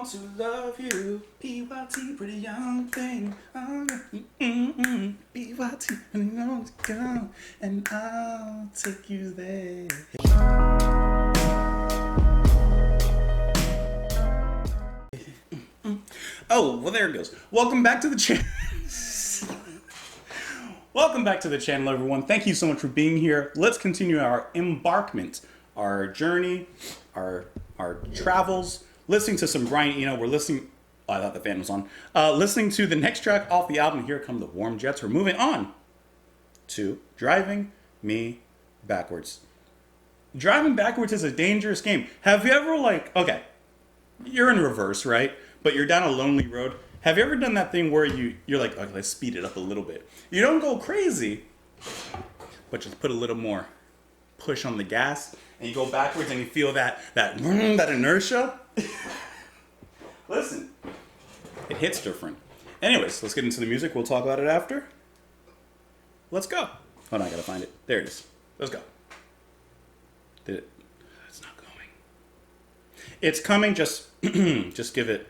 want to love you. PYT, pretty young thing. PYT, pretty young girl. And I'll take you there. Oh, well, there it goes. Welcome back to the channel. Welcome back to the channel, everyone. Thank you so much for being here. Let's continue our embarkment, our journey, our travels, listening to some Brian Eno. We're listening, oh, I thought the fan was on. Listening to the next track off the album, Here Come the Warm Jets. We're moving on to Driving Me Backwards. Driving backwards is a dangerous game. Have you ever, okay, you're in reverse, right? But you're down a lonely road. Have you ever done that thing where you're like, okay, let's speed it up a little bit. You don't go crazy, but just put a little more push on the gas, and you go backwards, and you feel that inertia. Listen, it hits different. Anyways, let's get into the music. We'll talk about it after. Let's go. Hold on, I gotta find it. There it is. Let's go. Did it? It's not going. It's coming. Just give it.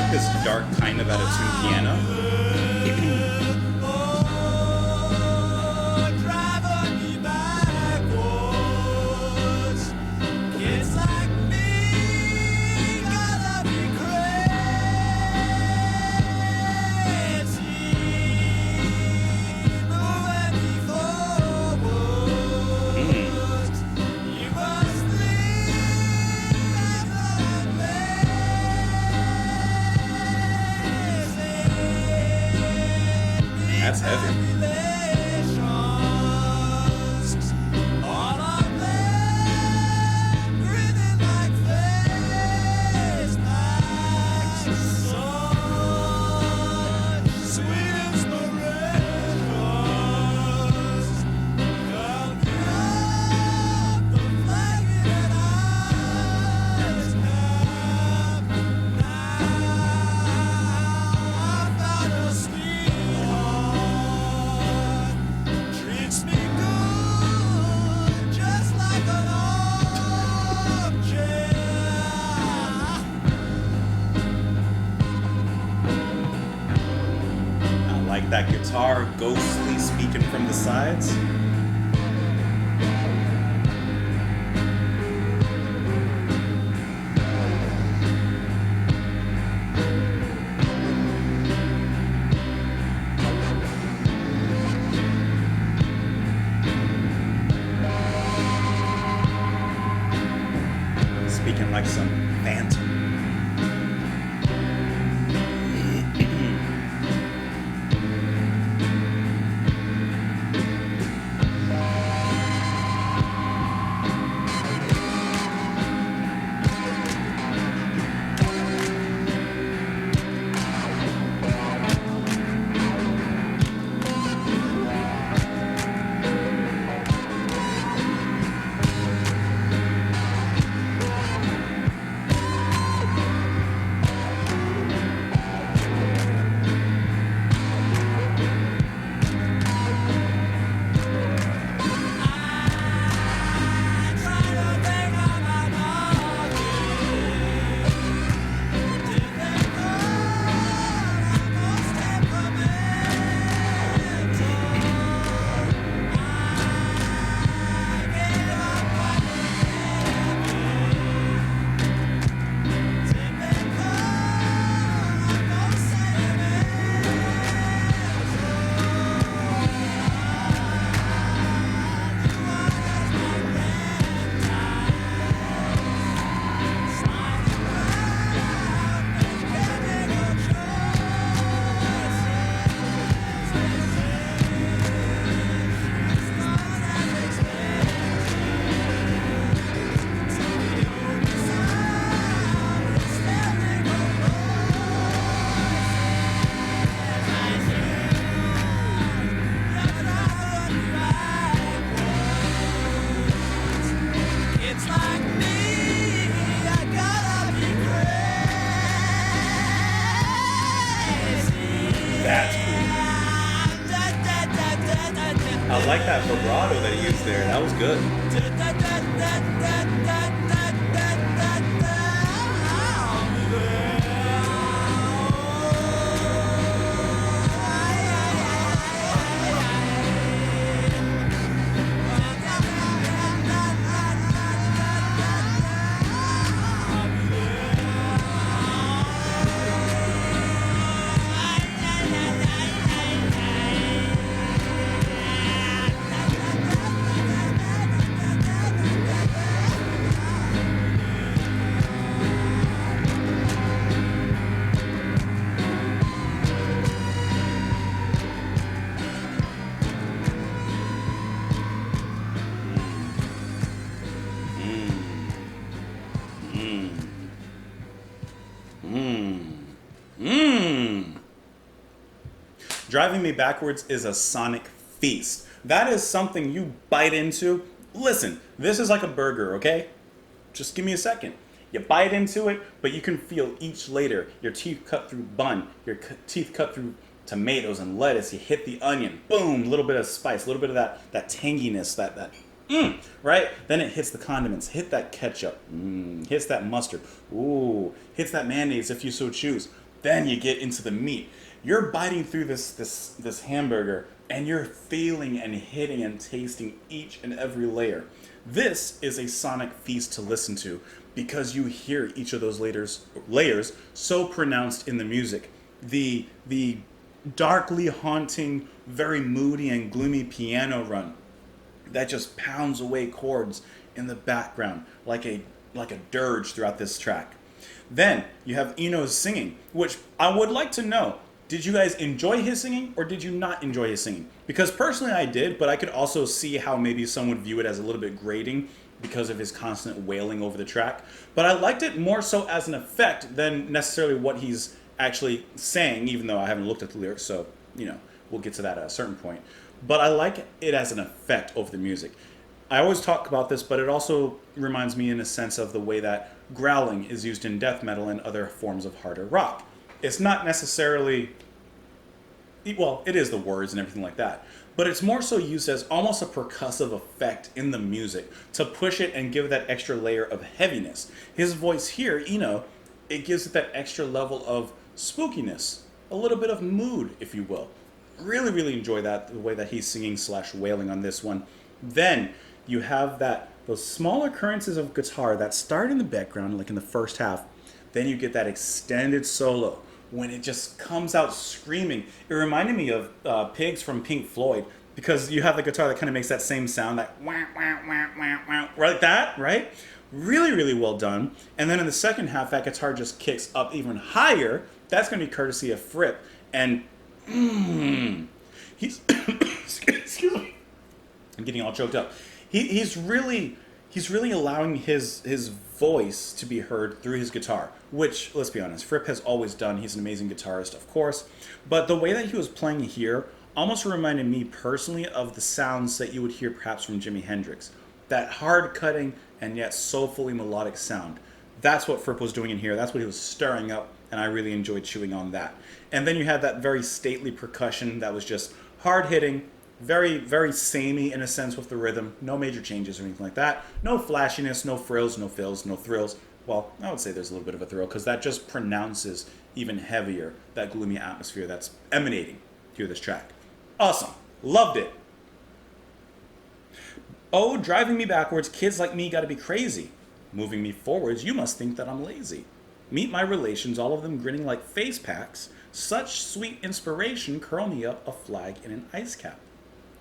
This dark kind of out of tune piano. That's heavy. That guitar ghostly speaking from the sides. Speaking like some phantom. I like that vibrato that he used there. That was good. Driving Me Backwards is a sonic feast. That is something you bite into. Listen, this is like a burger, okay? Just give me a second. You bite into it, but you can feel each layer. Your teeth cut through bun, your teeth cut through tomatoes and lettuce. You hit the onion, boom, a little bit of spice, a little bit of that tanginess, right? Then it hits the condiments, hit that ketchup, hits that mustard, ooh, hits that mayonnaise if you so choose. Then you get into the meat. You're biting through this hamburger, and you're feeling and hitting and tasting each and every layer. This is a sonic feast to listen to because you hear each of those layers so pronounced in the music. The darkly haunting, very moody and gloomy piano run that just pounds away chords in the background like a dirge throughout this track. Then you have Eno's singing, which I would like to know, did you guys enjoy his singing or did you not enjoy his singing? Because personally I did, but I could also see how maybe some would view it as a little bit grating because of his constant wailing over the track. But I liked it more so as an effect than necessarily what he's actually saying, even though I haven't looked at the lyrics, so, we'll get to that at a certain point. But I like it as an effect over the music. I always talk about this, but it also reminds me in a sense of the way that growling is used in death metal and other forms of harder rock. It's not necessarily, well, it is the words and everything like that, but it's more so used as almost a percussive effect in the music to push it and give that extra layer of heaviness. His voice here, it gives it that extra level of spookiness, a little bit of mood, if you will. Really, really enjoy that, the way that he's singing / wailing on this one. Then you have those small occurrences of guitar that start in the background, like in the first half. Then you get that extended solo when it just comes out screaming. It reminded me of Pigs from Pink Floyd, because you have the guitar that kind of makes that same sound, that wah, wah, wah, wah, wah, like that, right? Really, really well done. And then in the second half, that guitar just kicks up even higher. That's going to be courtesy of Fripp. And he's excuse me, I'm getting all choked up. He's really allowing his voice to be heard through his guitar, which, let's be honest, Fripp has always done. He's an amazing guitarist, of course, but the way that he was playing here almost reminded me personally of the sounds that you would hear perhaps from Jimi Hendrix. That hard cutting and yet soulfully melodic sound. That's what Fripp was doing in here. That's what he was stirring up, and I really enjoyed chewing on that. And then you had that very stately percussion that was just hard hitting, very, very samey in a sense with the rhythm. No major changes or anything like that. No flashiness, no frills, no fills, no thrills. Well, I would say there's a little bit of a thrill because that just pronounces even heavier that gloomy atmosphere that's emanating through this track. Awesome. Loved it. Oh, driving me backwards, kids like me gotta be crazy. Moving me forwards, you must think that I'm lazy. Meet my relations, all of them grinning like face packs. Such sweet inspiration, curl me up a flag in an ice cap.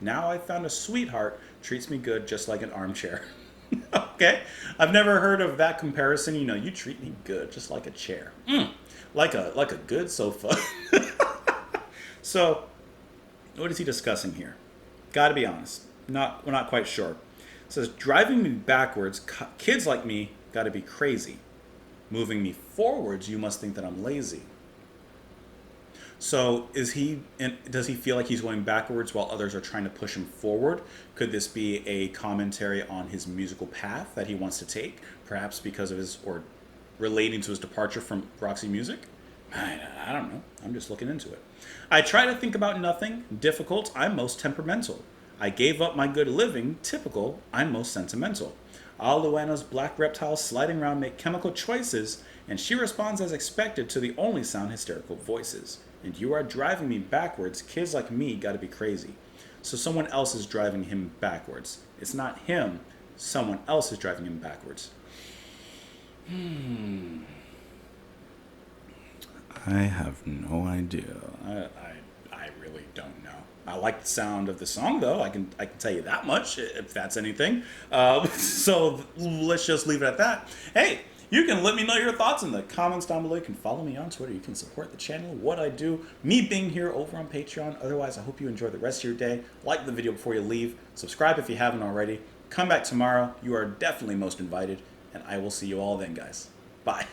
Now I found a sweetheart, treats me good just like an armchair. Okay, I've never heard of that comparison. You treat me good just like a chair. Like a good sofa. So, what is he discussing here? Gotta be honest, we're not quite sure. It says, driving me backwards, kids like me gotta be crazy. Moving me forwards, you must think that I'm lazy. So does he feel like he's going backwards while others are trying to push him forward? Could this be a commentary on his musical path that he wants to take, perhaps because of or relating to his departure from Roxy Music? I don't know. I'm just looking into it. I try to think about nothing difficult. I'm most temperamental. I gave up my good living, typical, I'm most sentimental. All Luana's black reptiles sliding around make chemical choices, and she responds as expected to the only sound hysterical voices. And you are driving me backwards, kids like me gotta be crazy. So someone else is driving him backwards. It's not him, someone else is driving him backwards. I have no idea. I really don't know. I like the sound of the song, though. I can tell you that much, if that's anything. So let's just leave it at that. Hey, you can let me know your thoughts in the comments down below. You can follow me on Twitter. You can support the channel, what I do, me being here over on Patreon. Otherwise, I hope you enjoy the rest of your day. Like the video before you leave. Subscribe if you haven't already. Come back tomorrow. You are definitely most invited. And I will see you all then, guys. Bye.